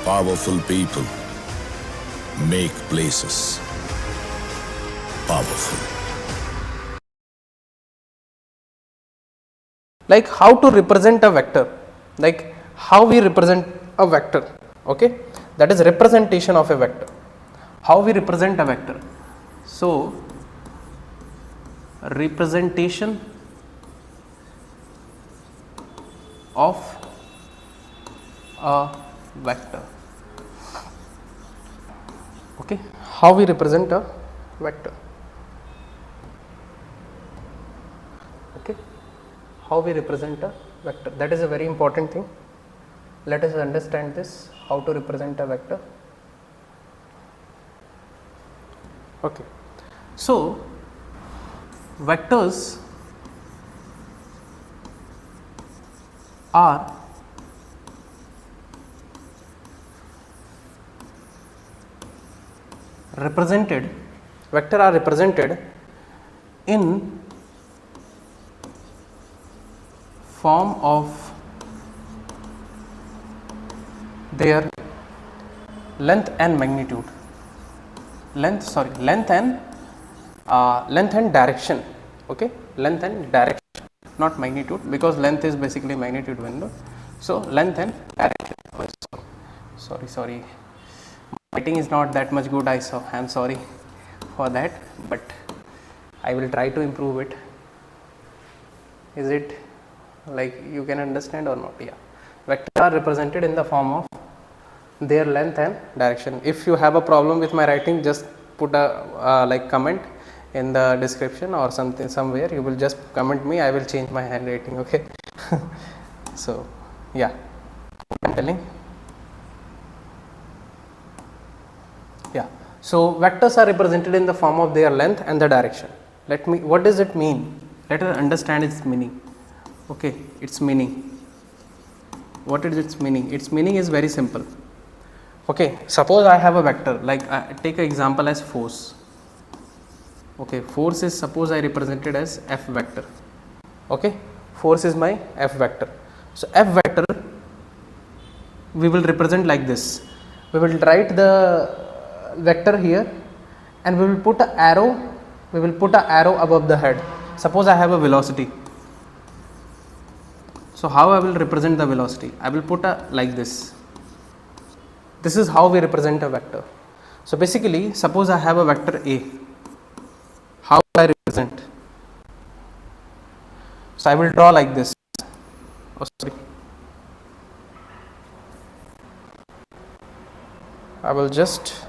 Powerful people make places powerful. Like how to represent a vector, like how we represent a vector, okay, that is representation of a vector, how we represent a vector. So representation of a vector, okay, how we represent a vector, okay, how we represent a vector, that is a very important thing. Let us understand this, how to represent a vector. Okay, so vectors are represented, vector are represented in form of their length and magnitude, length and direction, okay, length and direction, not magnitude, because length is basically magnitude window. So length and direction. Sorry, writing is not that much good, I am sorry for that, but I will try to improve it. Is it like you can understand or not? Yeah, vectors are represented in the form of their length and direction. If you have a problem with my writing, just put a like comment in the description or something, somewhere you will just comment me, I will change my handwriting, okay. So yeah, I'm telling, yeah, so vectors are represented in the form of their length and the direction. What does it mean? Let us understand its meaning, okay, its meaning. What is its meaning? Its meaning is very simple. Okay, suppose I have a vector, like take an example as force. Okay, force is, suppose I represented as F vector. Okay, force is my F vector. So F vector we will represent like this. We will write the vector here and we will put an arrow. We will put an arrow above the head. Suppose I have a velocity. So how I will represent the velocity? I will put a like this. This is how we represent a vector. So basically, suppose I have a vector A. How will I represent? So I will draw like this. Oh, sorry. I will just,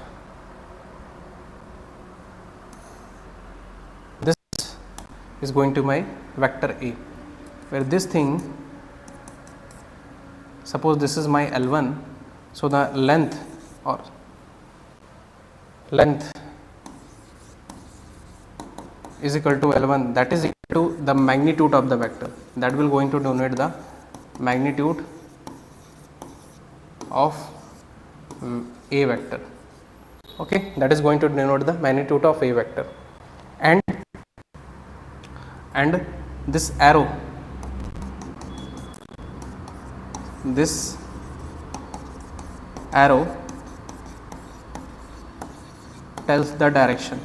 this is going to my vector A, where this thing, suppose this is my L1. So the length is equal to L1, that is equal to the magnitude of the vector, that will going to denote the magnitude of A vector, okay, that is going to denote the magnitude of A vector. And this arrow, tells the direction.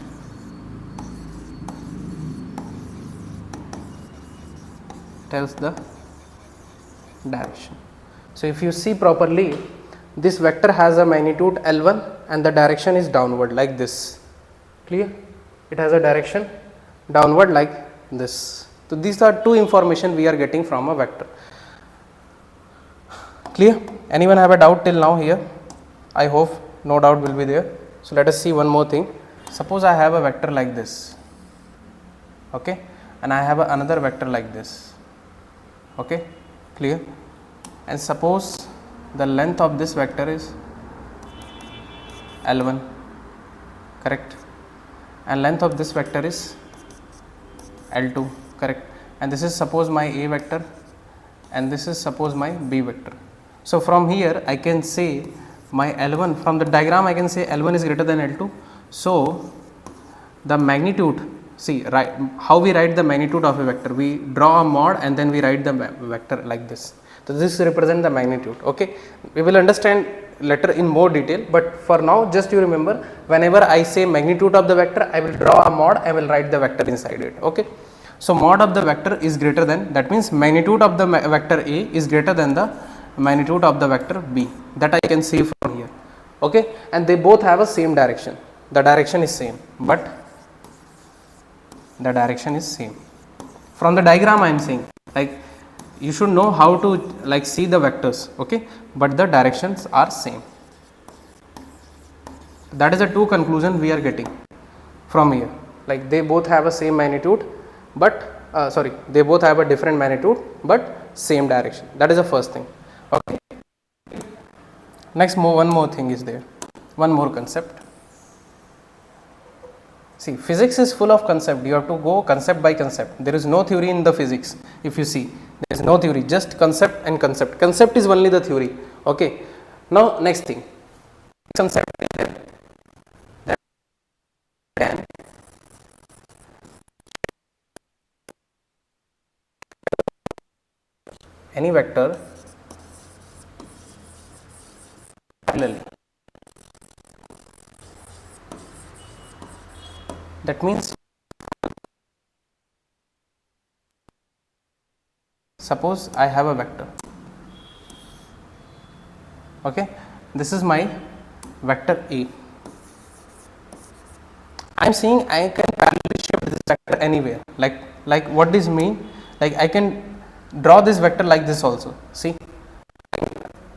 So if you see properly, this vector has a magnitude L1 and the direction is downward like this. Clear? It has a direction downward like this. So these are two information we are getting from a vector. Clear? Anyone have a doubt till now here? I hope no doubt will be there. So let us see one more thing. Suppose I have a vector like this, okay, and I have another vector like this, okay, clear, and suppose the length of this vector is L1, correct, and length of this vector is L2, correct, and this is suppose my A vector and this is suppose my B vector. So from here I can say my L1, from the diagram I can say L1 is greater than L2. So the magnitude, see right, how we write the magnitude of a vector, we draw a mod and then we write the vector like this. So this represents the magnitude, okay. We will understand later in more detail, but for now just you remember, whenever I say magnitude of the vector, I will draw a mod, I will write the vector inside it. Okay. So, mod of the vector is greater than, that means magnitude of the vector A is greater than the magnitude of the vector B, that I can see from here. Okay. And they both have a same direction, the direction is same, but the direction is same. From the diagram I am saying, like you should know how to like see the vectors, okay, but the directions are same. That is the two conclusion we are getting from here, like they both have a same magnitude, but they both have a different magnitude but same direction. That is the first thing. Okay. Next, one more thing is there, one more concept. See, physics is full of concept, you have to go concept by concept. There is no theory in the physics. If you see, there is no theory, just concept and concept. Concept is only the theory. Okay. Now, next thing, concept is there. Then any vector parallelly. That means, suppose I have a vector. Okay, this is my vector A. I am saying I can parallelly shift this vector anywhere. Like what does mean? Like I can draw this vector like this also. See,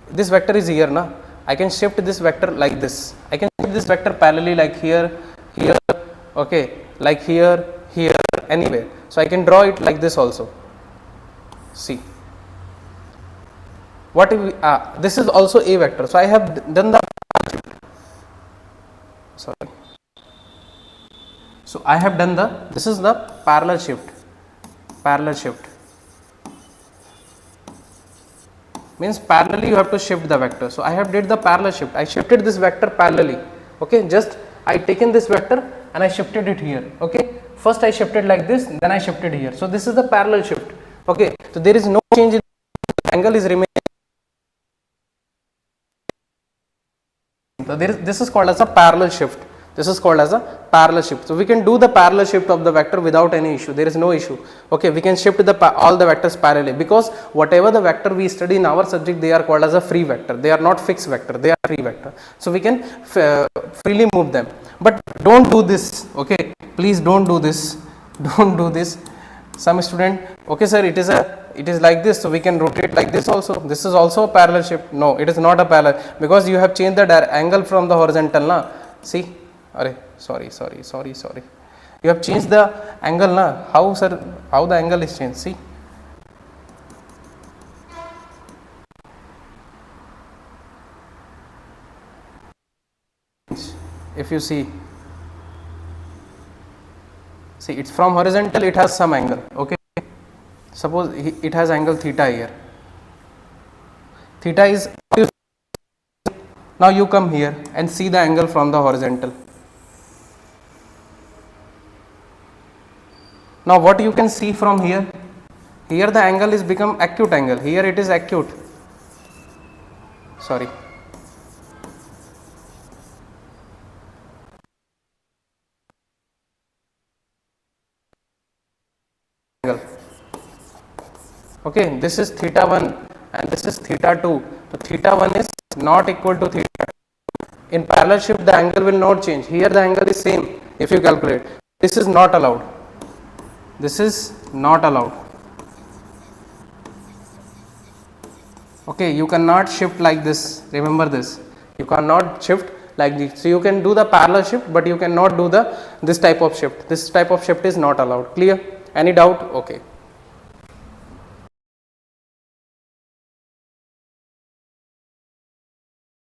this vector is here, na? I can shift this vector like this. I can shift this vector parallelly, like here, here. Okay, like here, here, anywhere. So I can draw it like this also. See, what if we, this is also a vector. So I have done the So I have done this is the parallel shift. Parallel shift means parallelly you have to shift the vector. So I have did the parallel shift. I shifted this vector parallelly. Okay, just I taken this vector and I shifted it here. Okay, first I shifted like this, then I shifted here. So this is the parallel shift. Okay, so there is no change in the angle is remaining. So this is called as a parallel shift. This is called as a parallel shift. So we can do the parallel shift of the vector without any issue. There is no issue. Okay, we can shift all the vectors parallelly, because whatever the vector we study in our subject, they are called as a free vector. They are not fixed vector. They are free vector. So we can freely move them. But don't do this. Okay, please don't do this. Don't do this. Some student, okay sir, it is like this, so we can rotate like this also. This is also a parallel shift. No, it is not a parallel, because you have changed the angle from the horizontal, na. See, sorry. You have changed the angle, na. How sir? How the angle is changed? See. If you see, it's from horizontal, it has some angle. Okay, suppose it has angle theta here. Theta is, now you come here and see the angle from the horizontal. Now what you can see from here? Here the angle is become acute angle. Here it is acute. Sorry. Okay, this is theta 1 and this is theta 2. So theta 1 is not equal to theta 2. In parallel shift, the angle will not change. Here the angle is same if you calculate. This is not allowed. This is not allowed. Okay, you cannot shift like this. Remember this. You cannot shift like this. So you can do the parallel shift, but you cannot do this type of shift. This type of shift is not allowed. Clear? Any doubt? Okay.